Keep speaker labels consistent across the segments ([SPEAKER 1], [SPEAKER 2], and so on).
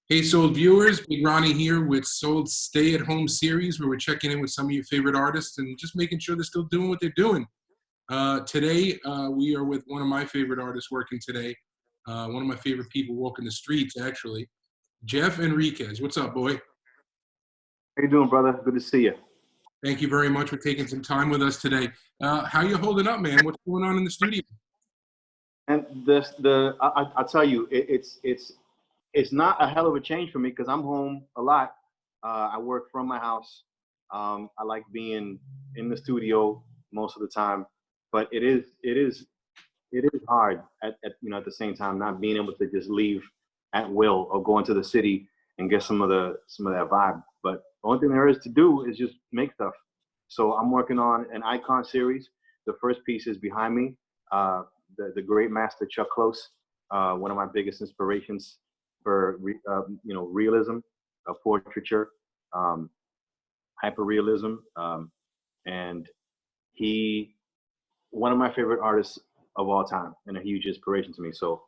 [SPEAKER 1] Hey, Sold viewers, Big Ronnie here with Sold Stay at Home series, where we're checking in with some of your favorite artists and just making sure they're still doing what they're doing. Today, we are with one of my favorite artists working today, one of my favorite people walking the streets, actually, Jeff Henriquez. What's up, boy?
[SPEAKER 2] How you doing, brother? Good to see you.
[SPEAKER 1] Thank you very much for taking some time with us today. How you holding up, man? What's going on in the studio?
[SPEAKER 2] And I'll tell you, it's not a hell of a change for me because I'm home a lot. I work from my house. I like being in the studio most of the time, but it is hard at the same time not being able to just leave at will or go into the city and get some of that vibe. But the only thing there is to do is just make stuff. So I'm working on an icon series. The first piece is behind me. The great master Chuck Close, one of my biggest inspirations for realism, portraiture, hyperrealism, and he one of my favorite artists of all time and a huge inspiration to me. So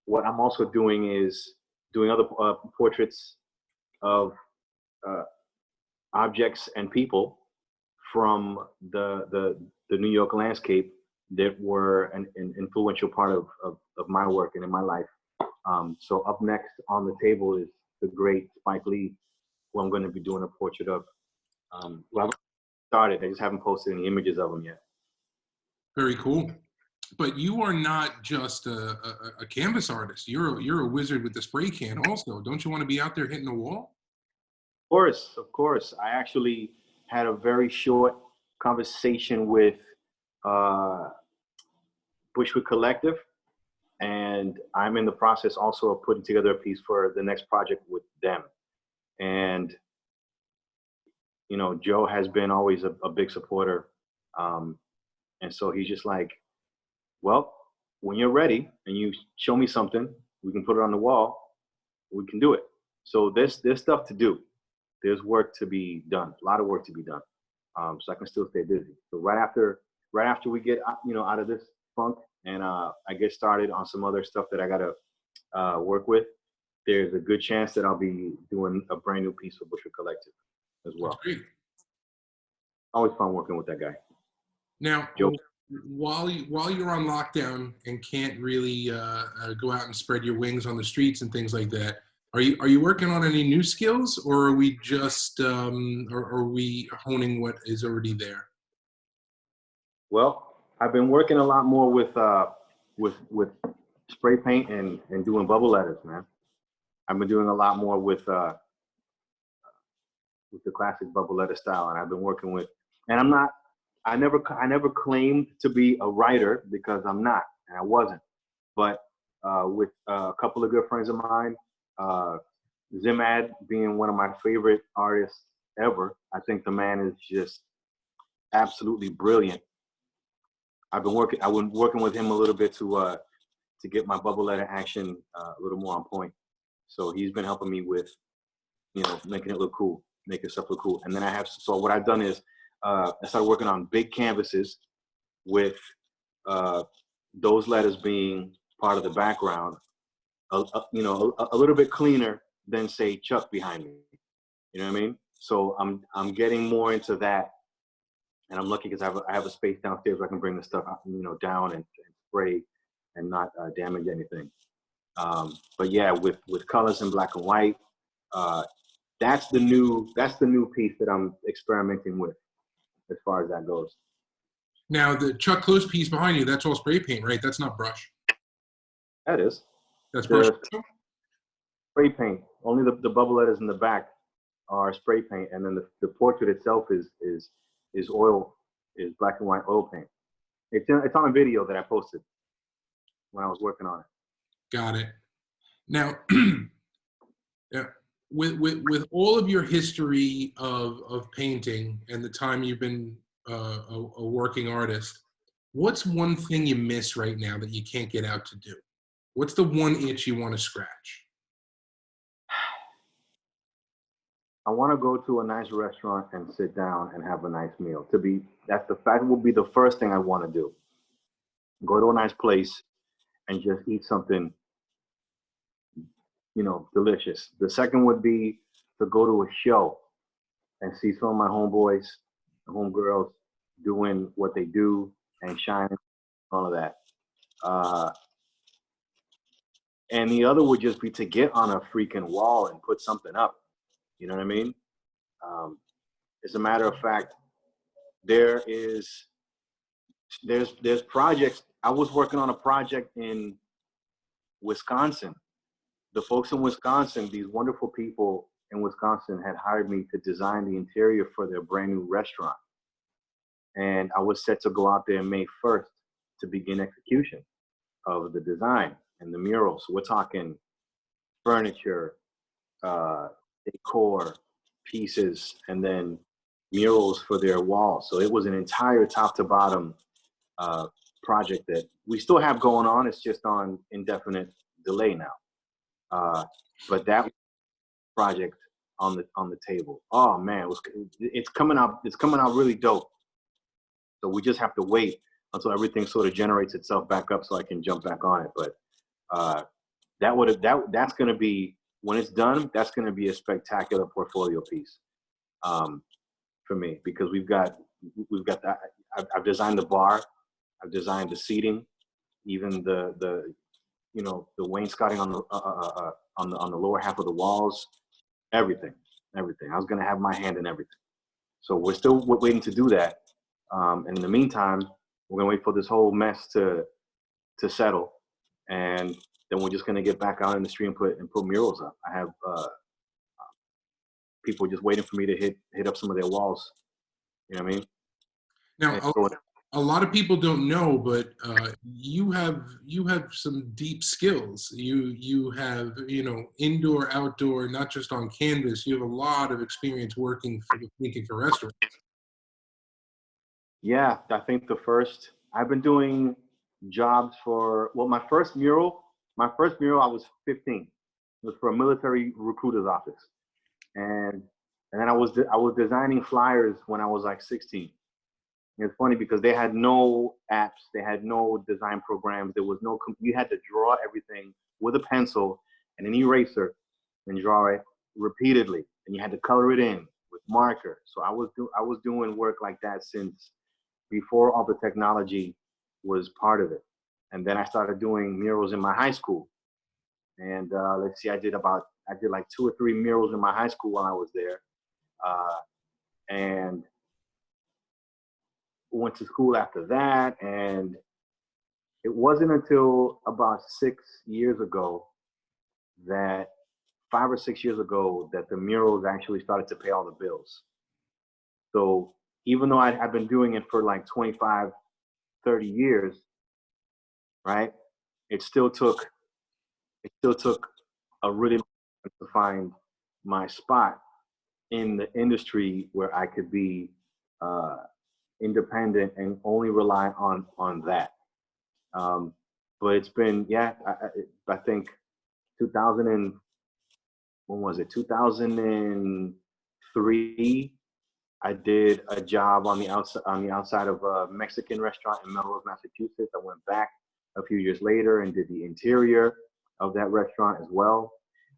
[SPEAKER 2] what I'm also doing is doing other portraits of objects and people from the New York landscape that were an influential part of my work and in my life. So up next on the table is the great Spike Lee, who I'm going to be doing a portrait of. Well, I've started. I just haven't posted any images of him yet.
[SPEAKER 1] Very cool. But you are not just a canvas artist. You're a wizard with the spray can also. Don't you want to be out there hitting the wall?
[SPEAKER 2] Of course. I actually had a very short conversation with Bushwick Collective, and I'm in the process also of putting together a piece for the next project with them. And Joe has been always a big supporter, and so he's just like, well, when you're ready and you show me something, we can put it on the wall, we can do it. So there's stuff to do. There's work to be done, a lot of work to be done. So I can still stay busy. So right after we get out of this funk and I get started on some other stuff that I gotta work with, there's a good chance that I'll be doing a brand new piece for Bushwick Collective as well.
[SPEAKER 1] That's great.
[SPEAKER 2] Always fun working with that guy.
[SPEAKER 1] Now,
[SPEAKER 2] Joe.
[SPEAKER 1] while you're on lockdown and can't really go out and spread your wings on the streets and things like that, are you working on any new skills, or are we just are we honing what is already there?
[SPEAKER 2] Well, I've been working a lot more with spray paint and doing bubble letters, man. I've been doing a lot more with the classic bubble letter style, and I've been working with. And I never claimed to be a writer because I'm not, and I wasn't. But with a couple of good friends of mine, Zimad being one of my favorite artists ever, I think the man is just absolutely brilliant. I've been working with him a little bit to get my bubble letter action a little more on point. So he's been helping me with making it look cool, making stuff look cool. And then so what I've done is I started working on big canvases with those letters being part of the background, a little bit cleaner than say Chuck behind me. You know what I mean? So I'm getting more into that, and I'm lucky because I have a space downstairs where I can bring the stuff down and spray and not damage anything. But yeah, with colors in black and white, that's the new piece that I'm experimenting with as far as that goes.
[SPEAKER 1] Now, the Chuck Close piece behind you, that's all spray paint, right? That's not brush.
[SPEAKER 2] That is.
[SPEAKER 1] That's brush.
[SPEAKER 2] Spray paint. Only the bubble letters in the back are spray paint, and then the portrait itself is black and white oil paint. It's on a video that I posted when I was working on it.
[SPEAKER 1] Got it. Now, yeah, with all of your history of painting and the time you've been a working artist, what's one thing you miss right now that you can't get out to do? What's the one itch you want to scratch?
[SPEAKER 2] I want to go to a nice restaurant and sit down and have a nice meal. That will be the first thing I want to do. Go to a nice place and just eat something delicious. The second would be to go to a show and see some of my homeboys and homegirls doing what they do and shining, all of that. And the other would just be to get on a freaking wall and put something up. You know what I mean? As a matter of fact, there's projects. I was working on a project in Wisconsin. The folks in Wisconsin, these wonderful people in Wisconsin, had hired me to design the interior for their brand new restaurant. And I was set to go out there May 1st to begin execution of the design and the murals. So we're talking furniture, decor pieces, and then murals for their walls. So it was an entire top to bottom project that we still have going on. It's just on indefinite delay now. But that project on the table, oh man, it's coming out really dope. So we just have to wait until everything sort of generates itself back up so I can jump back on it. But that's going to be, when it's done, that's going to be a spectacular portfolio piece for me, because we've got that. I've designed the bar, I've designed the seating, even the wainscoting on the lower half of the walls, everything. I was going to have my hand in everything. So we're still waiting to do that. And in the meantime, we're going to wait for this whole mess to settle, and then we're just going to get back out in the street and put murals up. I have people just waiting for me to hit up some of their walls. You know what I mean?
[SPEAKER 1] Now, a lot of people don't know, but you have some deep skills. You have indoor, outdoor, not just on canvas. You have a lot of experience working for restaurants.
[SPEAKER 2] Yeah, I think I've been doing jobs for, well, my first mural I was 15. It was for a military recruiter's office. And then I was designing flyers when I was like 16. And it's funny because they had no apps, they had no design programs, there was no, you had to draw everything with a pencil and an eraser and draw it repeatedly. And you had to color it in with marker. So I was doing work like that since before all the technology was part of it. And then I started doing murals in my high school. And let's see, I did like 2 or 3 murals in my high school while I was there. And went to school after that. And it wasn't until about 6 years ago, that 5 or 6 years ago, that the murals actually started to pay all the bills. So even though I've been doing it for like 25, 30 years, right? It still took a really long time to find my spot in the industry where I could be independent and only rely on that. But it's been, I think 2003, I did a job on the outside of a Mexican restaurant in Melrose, Massachusetts. I went back a few years later and did the interior of that restaurant as well.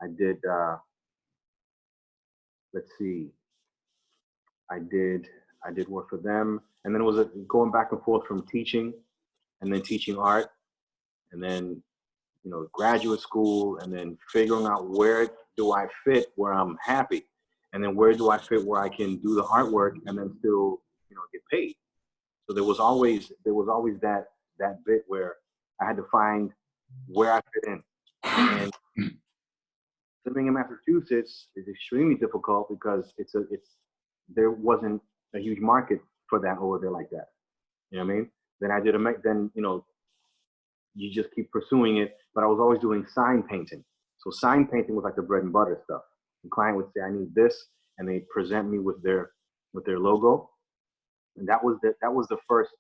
[SPEAKER 2] I did, let's see, I did work for them. And then it was going back and forth from teaching and then teaching art, and then, graduate school, and then figuring out where do I fit where I'm happy. And then where do I fit where I can do the artwork and then still, get paid. So there was always that bit where I had to find where I fit in. And living in Massachusetts is extremely difficult because there wasn't a huge market for that over there like that. You know what I mean? Then you just keep pursuing it. But I was always doing sign painting. So sign painting was like the bread and butter stuff. The client would say, I need this, and they present me with their logo. And that was the first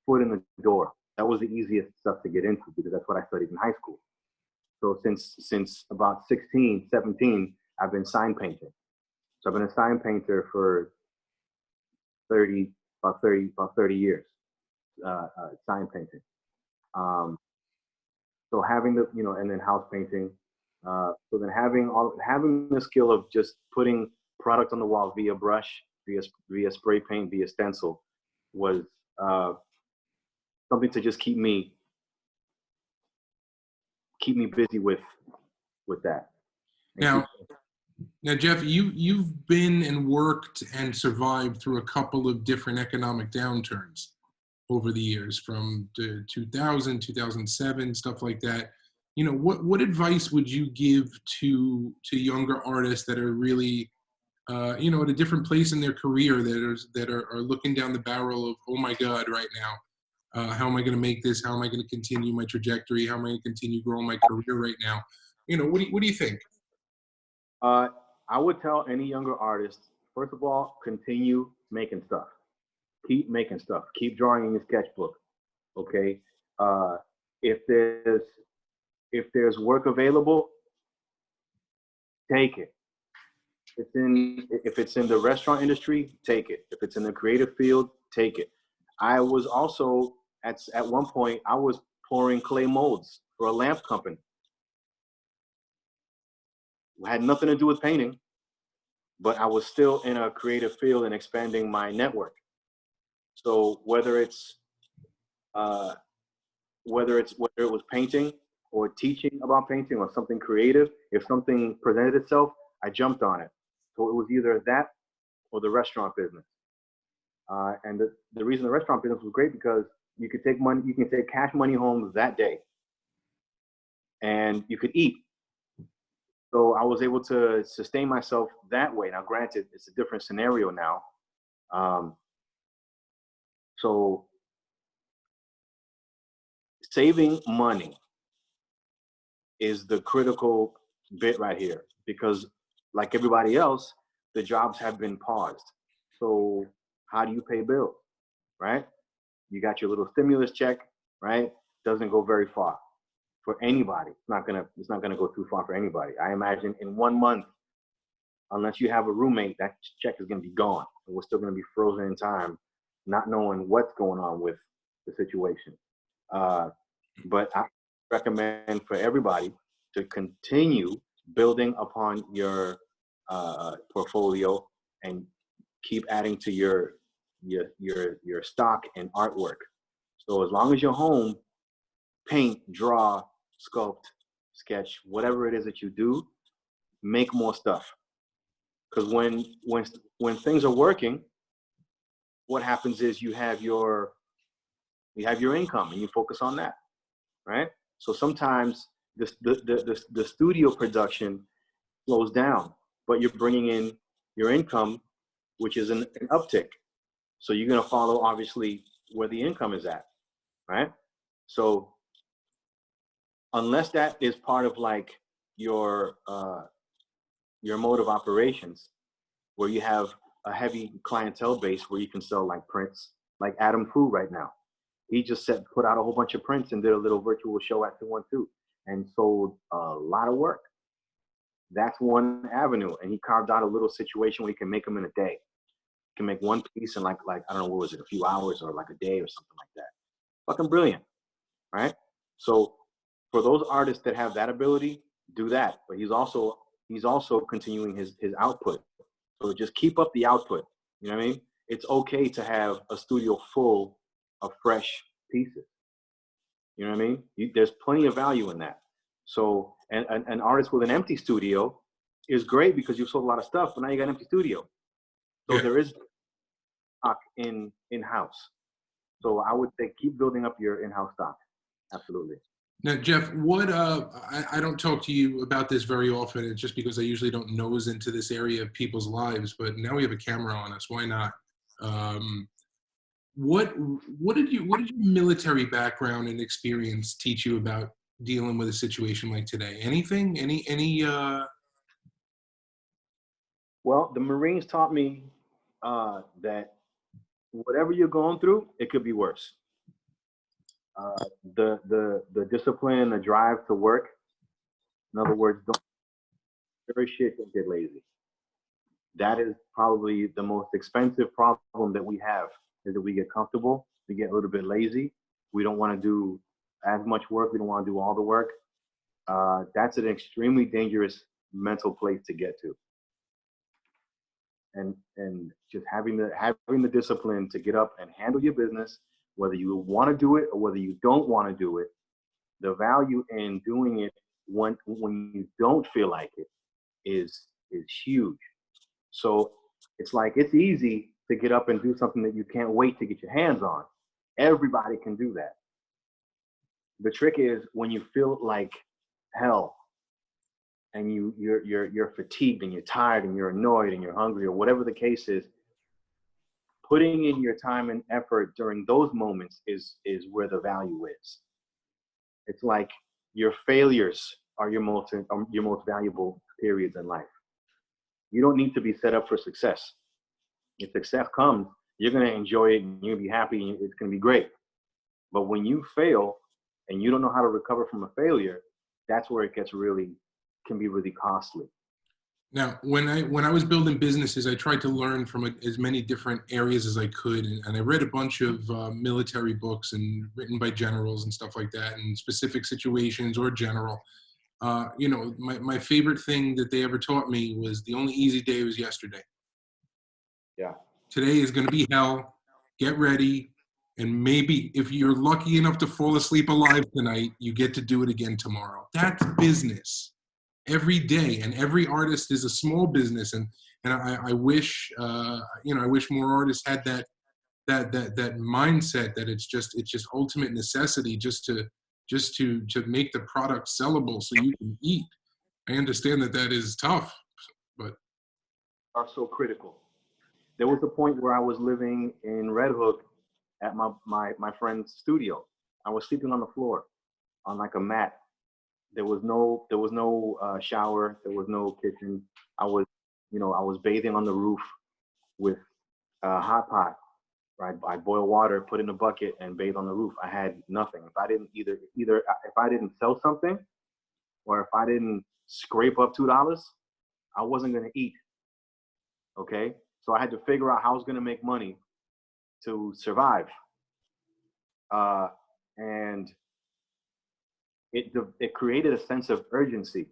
[SPEAKER 2] foot in the door. That was the easiest stuff to get into because that's what I studied in high school. So since about 16, 17, I've been sign painting. So I've been a sign painter for about 30 years, sign painting. So having and then house painting. So then having the skill of just putting product on the wall via brush, via spray paint, via stencil was something to just keep me busy with that.
[SPEAKER 1] Now, now, Jeff, you've been and worked and survived through a couple of different economic downturns over the years, from 2000, 2007, stuff like that. You know, what advice would you give to younger artists that are really, you know, at a different place in their career, that are looking down the barrel of, oh my God, right now, how am I going to make this? How am I going to continue my trajectory? How am I going to continue growing my career right now? You know, what do you think?
[SPEAKER 2] I would tell any younger artist, first of all, continue making stuff. Keep making stuff. Keep drawing in your sketchbook. Okay. Uh, if there's work available, take it. If it's in the restaurant industry, take it. If it's in the creative field, take it. I was also at one point I was pouring clay molds for a lamp company. It had nothing to do with painting, but I was still in a creative field and expanding my network. So whether it was painting or teaching about painting or something creative, if something presented itself, I jumped on it. So it was either that or the restaurant business. And the reason the restaurant business was great because you can take cash money home that day, and you could eat. So I was able to sustain myself that way. Now, granted, it's a different scenario now. So saving money is the critical bit right here, because like everybody else, the jobs have been paused. So how do you pay bills, right? You got your little stimulus check, right? Doesn't go very far for anybody. It's not gonna go too far for anybody. I imagine in 1 month, unless you have a roommate, that check is gonna be gone. And we're still gonna be frozen in time, not knowing what's going on with the situation. But I recommend for everybody to continue building upon your portfolio and keep adding to your stock and artwork. So as long as you're home, paint, draw, sculpt, sketch, whatever it is that you do, make more stuff. Because when things are working, what happens is you have your income and you focus on that, right? So sometimes the studio production slows down, but you're bringing in your income, which is an uptick. So you're going to follow obviously where the income is at, right? So unless that is part of like your mode of operations, where you have a heavy clientele base where you can sell like prints, like Adam Fu right now. He just put out a whole bunch of prints and did a little virtual show at 212 and sold a lot of work. That's one avenue. And he carved out a little situation where he can make them in a day. He can make one piece in like I don't know, what was it, a few hours or like a day or something like that. Fucking brilliant, right? So for those artists that have that ability, do that. But he's also continuing his output. So just keep up the output. You know what I mean? It's okay to have a studio full of fresh pieces. You know what I mean? There's plenty of value in that. So an artist with an empty studio is great because you've sold a lot of stuff, but now you got an empty studio. So
[SPEAKER 1] Yeah.
[SPEAKER 2] there is stock in-house. So I would say keep building up your in-house stock. Absolutely.
[SPEAKER 1] Now, Jeff, I don't talk to you about this very often. It's just because I usually don't nose into this area of people's lives, but now we have a camera on us. Why not? What did your military background and experience teach you about dealing with a situation like today? Anything?
[SPEAKER 2] Well, the Marines taught me that whatever you're going through, it could be worse. The discipline, the drive to work. In other words, don't get lazy. That is probably the most expensive problem that we have, is that we get comfortable, we get a little bit lazy. We don't want to do as much work. We don't want to do all the work. that's an extremely dangerous mental place to get to. And just having the discipline to get up and handle your business, whether you want to do it or whether you don't want to do it, the value in doing it when you don't feel like it is huge. So it's like, it's easy to get up and do something that you can't wait to get your hands on. Everybody can do that. The trick is when you feel like hell and you're fatigued and you're tired and you're annoyed and you're hungry or whatever the case is, putting in your time and effort during those moments is where the value is. It's like your failures are your most valuable periods in life. You don't need to be set up for success. If success comes, you're going to enjoy it and you'll be happy and it's going to be great. But when you fail and you don't know how to recover from a failure, that's where it can be really costly.
[SPEAKER 1] Now, when I was building businesses, I tried to learn from as many different areas as I could, and I read a bunch of military books and written by generals and stuff like that, in specific situations or general. My favorite thing that they ever taught me was the only easy day was yesterday.
[SPEAKER 2] Yeah.
[SPEAKER 1] Today is going to be hell. Get ready, and maybe if you're lucky enough to fall asleep alive tonight, you get to do it again tomorrow. That's business. Every day, and every artist is a small business, and I wish I wish more artists had that mindset that it's just ultimate necessity just to make the product sellable so you can eat. I understand that is tough, but
[SPEAKER 2] are so critical. There was a point where I was living in Red Hook at my friend's studio. I was sleeping on the floor on like a mat. There was no shower. There was no kitchen. I was bathing on the roof with a hot pot. Right? I boil water, put in a bucket, and bathe on the roof. I had nothing. If I didn't either if I didn't sell something, or if I didn't scrape up $2, I wasn't gonna eat. Okay, so I had to figure out how I was gonna make money to survive. And it created a sense of urgency.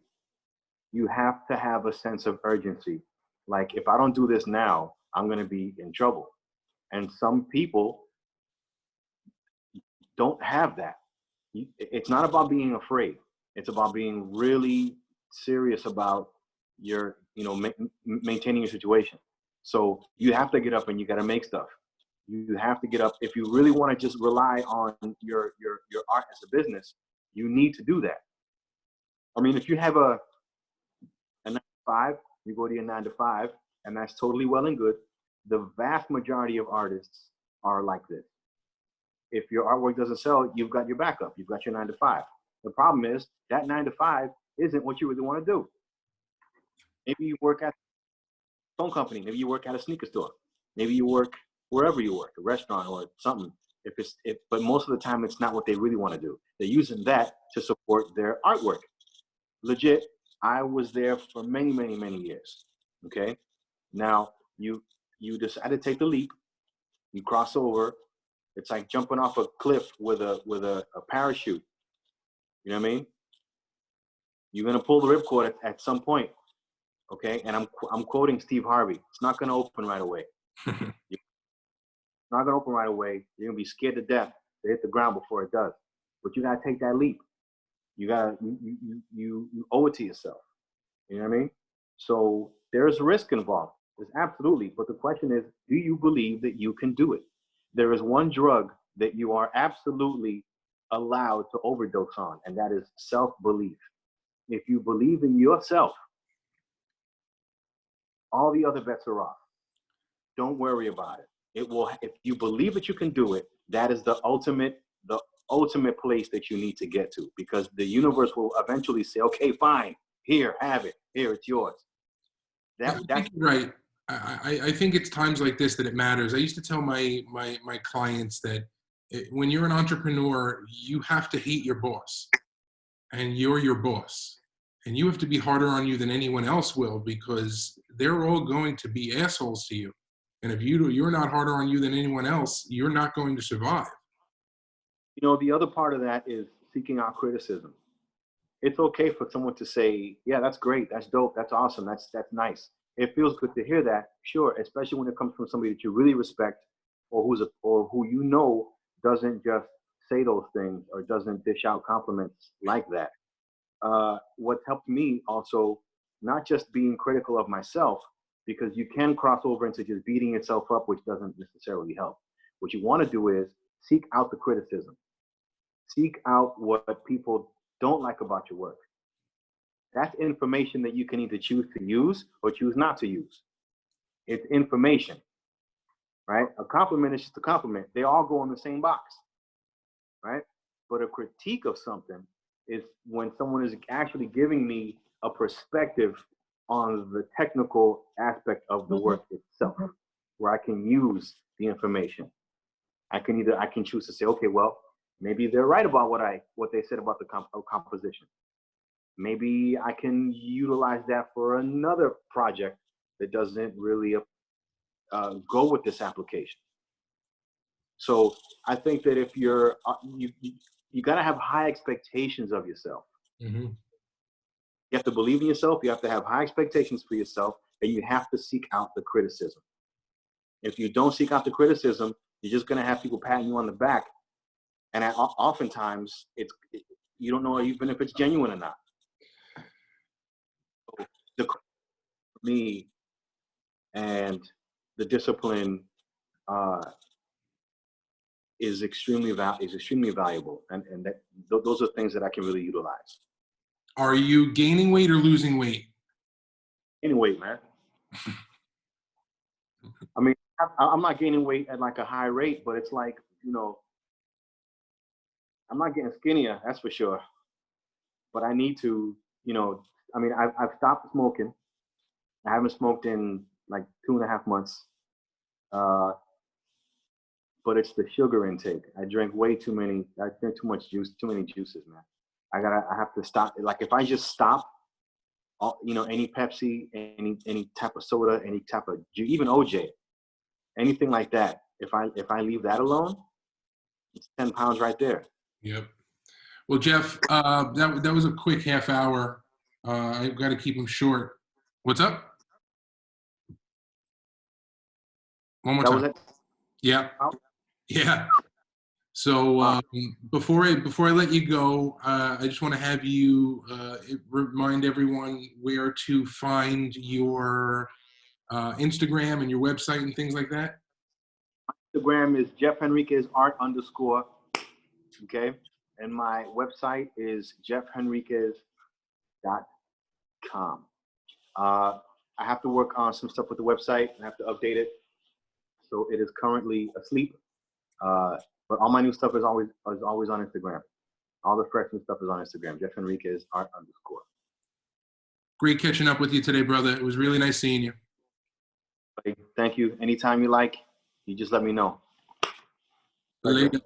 [SPEAKER 2] You have to have a sense of urgency. Like, if I don't do this now, I'm going to be in trouble. And some people don't have that. It's not about being afraid. It's about being really serious about your, maintaining your situation. So you have to get up and you got to make stuff. You have to get up. If you really want to just rely on your art as a business, you need to do that. I mean, if you have a 9 to 5, you go to your 9 to 5, and that's totally well and good. The vast majority of artists are like this. If your artwork doesn't sell, you've got your backup. You've got your 9 to 5. The problem is that 9 to 5 isn't what you really want to do. Maybe you work at a phone company. Maybe you work at a sneaker store. Maybe you work wherever you work, a restaurant or something. But most of the time, it's not what they really want to do. They're using that to support their artwork. Legit, I was there for many, many, many years. Okay, now you decide to take the leap. You cross over. It's like jumping off a cliff with a parachute. You know what I mean? You're gonna pull the ripcord at some point. Okay, and I'm quoting Steve Harvey. It's not gonna open right away. It's not gonna open right away. You're gonna be scared to death to hit the ground before it does. But you gotta take that leap. You owe it to yourself. You know what I mean? So there's risk involved. There's absolutely. But the question is, do you believe that you can do it? There is one drug that you are absolutely allowed to overdose on, and that is self-belief. If you believe in yourself, all the other bets are off. Don't worry about it. It will. If you believe that you can do it, that is the ultimate place that you need to get to, because the universe will eventually say, okay, fine, here, have it. Here, it's yours.
[SPEAKER 1] I think you're right. I think it's times like this that it matters. I used to tell my clients that when you're an entrepreneur, you have to hate your boss, and you're your boss, and you have to be harder on you than anyone else will, because they're all going to be assholes to you. And if you're not harder on you than anyone else, you're not going to survive.
[SPEAKER 2] The other part of that is seeking out criticism. it's okay for someone to say, yeah, that's great, that's dope, that's awesome, that's nice. It feels good to hear that, sure, especially when it comes from somebody that you really respect, or who you know doesn't just say those things or doesn't dish out compliments like that. What's helped me also, not just being critical of myself, because you can cross over into just beating yourself up, which doesn't necessarily help. What you want to do is seek out the criticism, seek out what people don't like about your work. That's information that you can either choose to use or choose not to use. It's information, right? A compliment is just a compliment. They all go in the same box, right? But a critique of something is when someone is actually giving me a perspective on the technical aspect of the work itself, where I can use the information. I can choose to say, okay, well, maybe they're right about what they said about the composition. Maybe I can utilize that for another project that doesn't really go with this application. So I think that if you're you got to have high expectations of yourself.
[SPEAKER 1] Mm-hmm.
[SPEAKER 2] You have to believe in yourself. You have to have high expectations for yourself, and you have to seek out the criticism. If you don't seek out the criticism, you're just going to have people patting you on the back, and oftentimes you don't know even if it's genuine or not. So me and the discipline is extremely valuable, and those are things that I can really utilize.
[SPEAKER 1] Are you gaining weight or losing weight?
[SPEAKER 2] Anyway, man. I mean, I'm not gaining weight at like a high rate, but it's like, I'm not getting skinnier, that's for sure. But I need to, I mean, I've stopped smoking. I haven't smoked in like 2.5 months. But it's the sugar intake. I drink too much juice, too many juices, man. I have to stop. Like if I just stop, any Pepsi, any type of soda, any type of juice, even OJ, anything like that. If I leave that alone, it's 10 pounds right there.
[SPEAKER 1] Yep. Well, Jeff, that was a quick half hour. I've got to keep them short. What's up? One more time. Yeah. Yeah. So before I let you go, I just want to have you remind everyone where to find your Instagram and your website and things like that.
[SPEAKER 2] Instagram is Jeff Henriquez art _. Okay. And my website is jeffhenriquez.com. I have to work on some stuff with the website. I have to update it. So it is currently asleep. But all my new stuff is always on Instagram. All the fresh new stuff is on Instagram. Jeff Henriquez art _.
[SPEAKER 1] Great catching up with you today, brother. It was really nice seeing you.
[SPEAKER 2] Thank you. Anytime you like, you just let me know.
[SPEAKER 1] Later.